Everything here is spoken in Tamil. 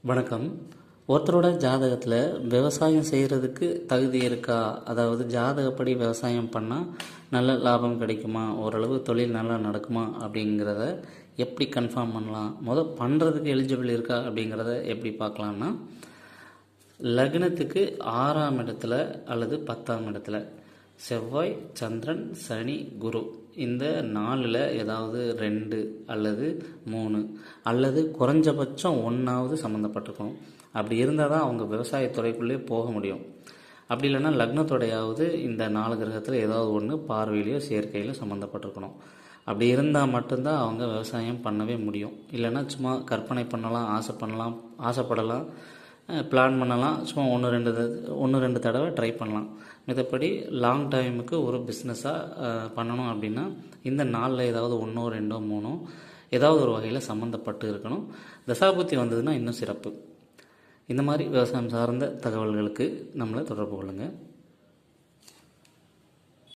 வணக்கம். ஒருத்தரோட ஜாதகத்தில் விவசாயம் செய்கிறதுக்கு தகுதி இருக்கா, அதாவது ஜாதகப்படி விவசாயம் பண்ணால் நல்ல லாபம் கிடைக்குமா, ஓரளவு தொழில் நல்லா நடக்குமா அப்படிங்கிறத எப்படி கன்ஃபார்ம் பண்ணலாம், பண்ணுறதுக்கு எலிஜிபிள் இருக்கா அப்படிங்கிறத எப்படி பார்க்கலான்னா, லக்னத்துக்கு 6ஆம் இடத்துல அல்லது 10ஆம் இடத்துல செவ்வாய், சந்திரன், சனி, குரு இந்த 4ல் ஏதாவது 2 அல்லது 3 அல்லது குறைஞ்சபட்சம் 1ஆவது சம்மந்தப்பட்டிருக்கணும். அப்படி இருந்தால் தான் அவங்க விவசாயத்துறைக்குள்ளே போக முடியும். அப்படி இல்லைன்னா லக்னத்தோடையாவது இந்த 4 கிரகத்தில் ஏதாவது ஒன்று பார்வையிலையோ சேர்க்கையிலோ சம்மந்தப்பட்டிருக்கணும். அப்படி இருந்தால் மட்டும்தான் அவங்க விவசாயம் பண்ணவே முடியும். இல்லைன்னா சும்மா கற்பனை பண்ணலாம், ஆசைப்படலாம், பிளான் பண்ணலாம், சும்மா ஒன்று ரெண்டு தடவை ட்ரை பண்ணலாம். மித்தபடி லாங் டைமுக்கு ஒரு பிஸ்னஸாக பண்ணணும் அப்படின்னா இந்த 4ல் ஏதாவது 1, 2, 3 ஏதாவது ஒரு வகையில் சம்மந்தப்பட்டு இருக்கணும். தசாபுத்தி வந்ததுன்னா இன்னும் சிறப்பு. இந்த மாதிரி விவசாயம் சார்ந்த தகவல்களுக்கு நம்மளை தொடர்பு கொள்ளுங்கள்.